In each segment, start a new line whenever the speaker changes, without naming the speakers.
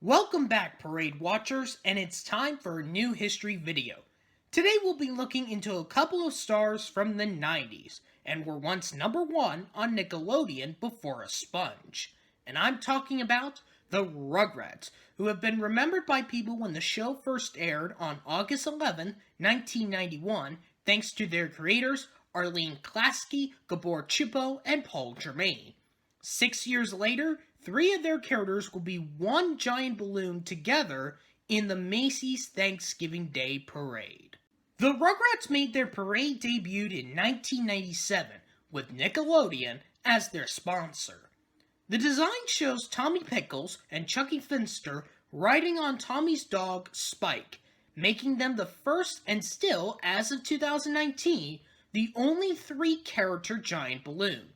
Welcome back, Parade Watchers, and it's time for a new history video. Today we'll be looking into a couple of stars from the 90s, and were once number one on Nickelodeon before a sponge. And I'm talking about the Rugrats, who have been remembered by people when the show first aired on August 11, 1991, thanks to their creators Arlene Klasky, Gabor Chupo, and Paul Germain. 6 years later, 3 of their characters will be one giant balloon together in the Macy's Thanksgiving Day Parade. The Rugrats made their parade debut in 1997, with Nickelodeon as their sponsor. The design shows Tommy Pickles and Chuckie Finster riding on Tommy's dog, Spike, making them the first and still, as of 2019, the only 3-character giant balloon.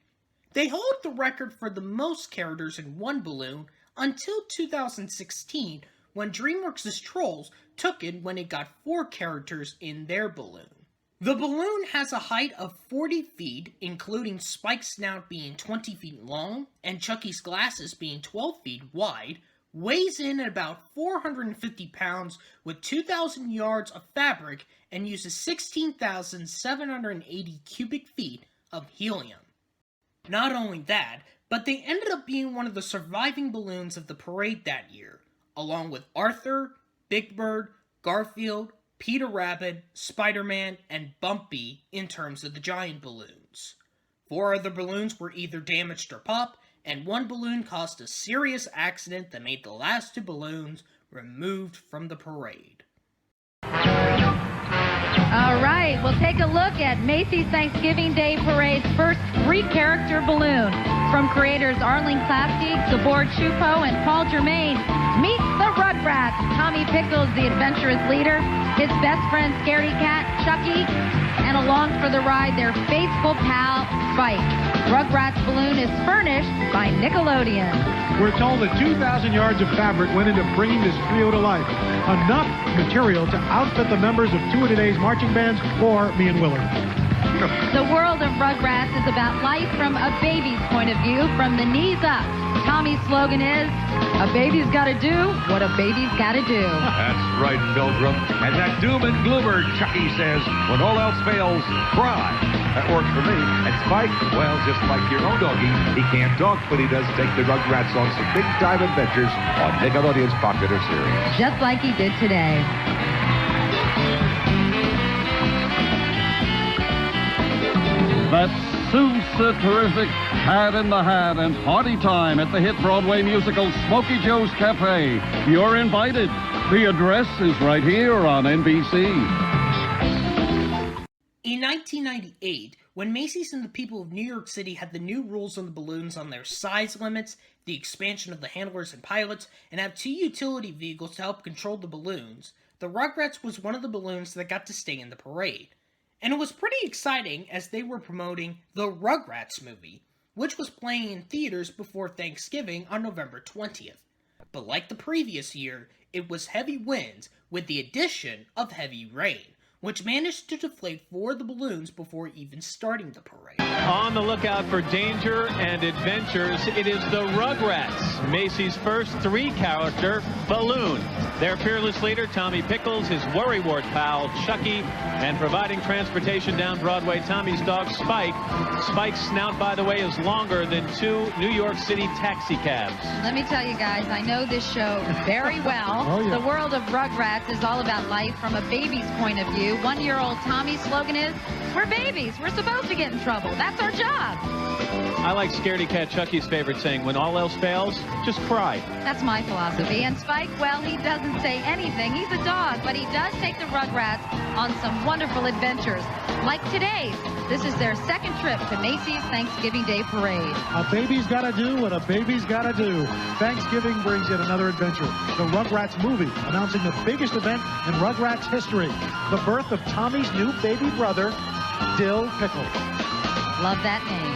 They hold the record for the most characters in one balloon until 2016, when DreamWorks' Trolls took it when it got 4 characters in their balloon. The balloon has a height of 40 feet, including Spike's snout being 20 feet long and Chuckie's glasses being 12 feet wide, weighs in at about 450 pounds with 2,000 yards of fabric, and uses 16,780 cubic feet of helium. Not only that, but they ended up being one of the surviving balloons of the parade that year, along with Arthur, Big Bird, Garfield, Peter Rabbit, Spider-Man, and Bumpy in terms of the giant balloons. 4 other balloons were either damaged or popped, and 1 balloon caused a serious accident that made the last 2 balloons removed from the parade.
All right, we'll take a look at Macy's Thanksgiving Day Parade's first 3-character balloon. From creators Arlene Klasky, Gabor Chupo, and Paul Germain, meet the Rugrats. Tommy Pickles, the adventurous leader, his best friend Scaredy Cat, Chuckie, and along for the ride, their faithful pal, Spike. Rugrats balloon is furnished by Nickelodeon.
We're told that 2,000 yards of fabric went into bringing this trio to life. Enough material to outfit the members of 2 of today's marching bands or me and Willard.
The world of Rugrats is about life from a baby's point of view, from the knees up. Tommy's slogan is, "A baby's gotta do what a baby's gotta do."
That's right, Pilgrim. And that doom and gloomer, Chuckie says, when all else fails, cry. That works for me. And Spike, well, just like your own doggy, he can't talk, but he does take the Rugrats on some big-time adventures on Nickelodeon's popular series.
Just like he did today.
That suits a terrific Cat in the Hat and party time at the hit Broadway musical Smokey Joe's Cafe. You're invited. The address is right here on NBC.
In 1998, when Macy's and the people of New York City had the new rules on the balloons on their size limits, the expansion of the handlers and pilots, and have 2 utility vehicles to help control the balloons, the Rugrats was one of the balloons that got to stay in the parade. And it was pretty exciting as they were promoting the Rugrats movie, which was playing in theaters before Thanksgiving on November 20th. But like the previous year, it was heavy winds with the addition of heavy rain, which managed to deflate 4 of the balloons before even starting the parade.
On the lookout for danger and adventures, it is the Rugrats, Macy's first 3-character balloon. Their fearless leader, Tommy Pickles, his worrywart pal, Chuckie, and providing transportation down Broadway, Tommy's dog, Spike. Spike's snout, by the way, is longer than 2 New York City taxi cabs.
Let me tell you guys, I know this show very well.
Oh, yeah.
The world of Rugrats is all about life from a baby's point of view. 1-year-old Tommy's slogan is, "We're babies. We're supposed to get in trouble. That's our job."
I like Scaredy Cat Chuckie's favorite saying, when all else fails, just cry.
That's my philosophy. And Spike, well, he doesn't say anything. He's a dog, but he does take the Rugrats on some wonderful adventures, like today's. This is their 2nd trip to Macy's Thanksgiving Day Parade.
A baby's gotta do what a baby's gotta do. Thanksgiving brings yet another adventure. The Rugrats movie, announcing the biggest event in Rugrats history. The birth of Tommy's new baby brother, Dill Pickle.
Love that name.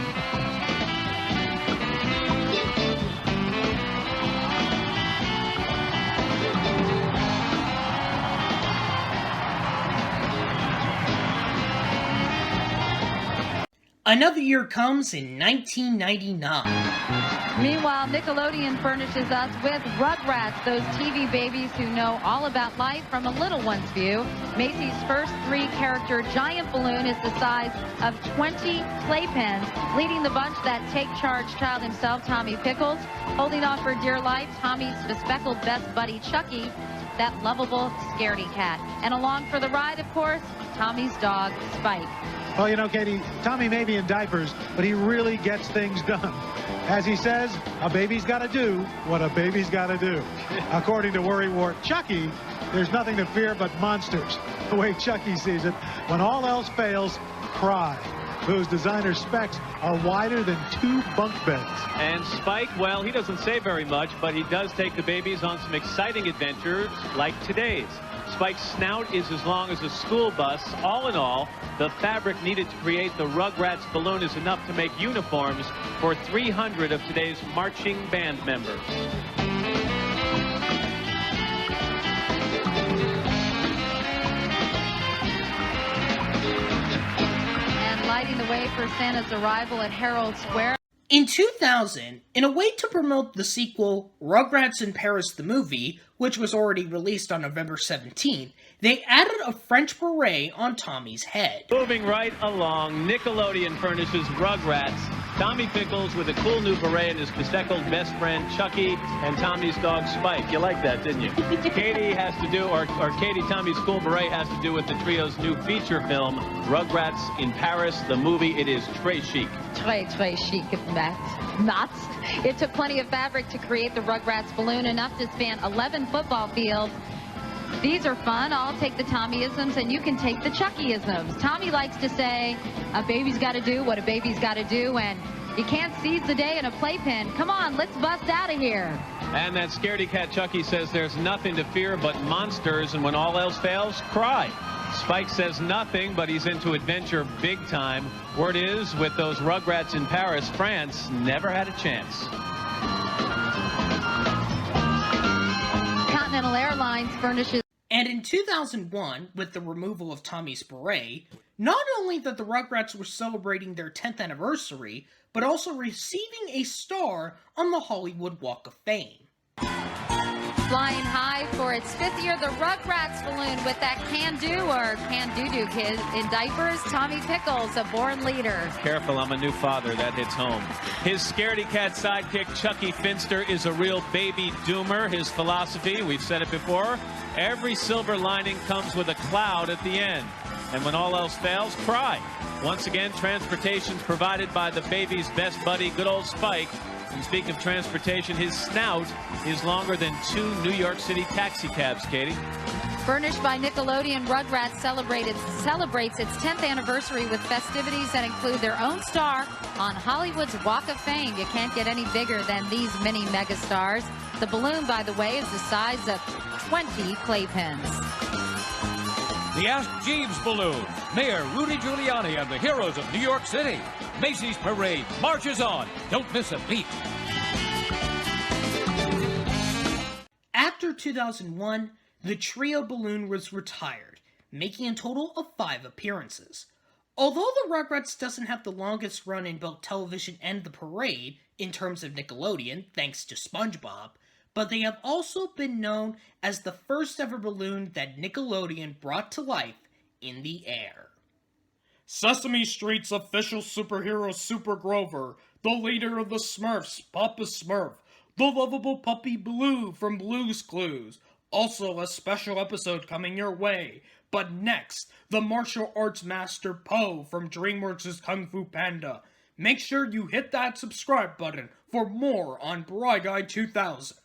Another year comes in 1999.
Meanwhile, Nickelodeon furnishes us with Rugrats, those TV babies who know all about life from a little one's view. Macy's first three-character giant balloon is the size of 20 playpens, leading the bunch that take charge child himself, Tommy Pickles. Holding on for dear life, Tommy's bespectacled best buddy, Chuckie, that lovable scaredy cat. And along for the ride, of course, Tommy's dog, Spike.
Well, you know, Katie, Tommy may be in diapers, but he really gets things done. As he says, a baby's got to do what a baby's got to do. According to worrywart Chuckie, there's nothing to fear but monsters. The way Chuckie sees it, when all else fails, cry. Those designer specs are wider than 2 bunk beds.
And Spike, well, he doesn't say very much, but he does take the babies on some exciting adventures like today's. Spike's snout is as long as a school bus. All in all, the fabric needed to create the Rugrats balloon is enough to make uniforms for 300 of today's marching band members.
And lighting the way for Santa's arrival at Herald Square.
In 2000, in a way to promote the sequel Rugrats in Paris the Movie, which was already released on November 17th, they added a French beret on Tommy's head.
Moving right along, Nickelodeon furnishes Rugrats. Tommy Pickles with a cool new beret and his bespectacled best friend Chuckie and Tommy's dog Spike. You like that, didn't you? Katie has to do, or Katie, Tommy's cool beret has to do with the trio's new feature film, Rugrats in Paris, the movie. It is très chic.
Très chic, Matt. It took plenty of fabric to create the Rugrats balloon, enough to span 11 football fields. These are fun. I'll take the Tommyisms and you can take the Chuckie-isms. Tommy likes to say, a baby's got to do what a baby's got to do, and you can't seize the day in a playpen. Come on, let's bust out of here.
And that scaredy cat Chuckie says there's nothing to fear but monsters, and when all else fails, cry. Spike says nothing, but he's into adventure big time. Word is, with those Rugrats in Paris, France never had a chance.
Continental Airlines furnishes.
And in 2001, with the removal of Tommy's beret, not only that the Rugrats were celebrating their 10th anniversary, but also receiving a star on the Hollywood Walk of Fame.
Flying high for its 5th year, the Rugrats balloon with that can-do or can-do-do kid in diapers, Tommy Pickles, a born leader.
Careful, I'm a new father. That hits home. His scaredy cat sidekick, Chuckie Finster, is a real baby doomer. His philosophy, we've said it before, every silver lining comes with a cloud at the end. And when all else fails, cry. Once again, transportation's provided by the baby's best buddy, good old Spike. And speaking of transportation, his snout is longer than 2 New York City taxi cabs, Katie.
Furnished by Nickelodeon, Rugrats celebrates its 10th anniversary with festivities that include their own star on Hollywood's Walk of Fame. You can't get any bigger than these mini megastars. The balloon, by the way, is the size of 20 playpens.
The Ask Jeeves balloon. Mayor Rudy Giuliani and the heroes of New York City. Macy's parade marches on. Don't miss a beat.
After 2001, the trio balloon was retired, making a total of 5 appearances. Although the Rugrats doesn't have the longest run in both television and the parade, in terms of Nickelodeon, thanks to SpongeBob, but they have also been known as the first ever balloon that Nickelodeon brought to life in the air. Sesame Street's official superhero Super Grover, the leader of the Smurfs, Papa Smurf, the lovable puppy Blue from Blue's Clues. Also a special episode coming your way. But next, the martial arts master Po from DreamWorks' Kung Fu Panda. Make sure you hit that subscribe button for more on Bry Guy 2000.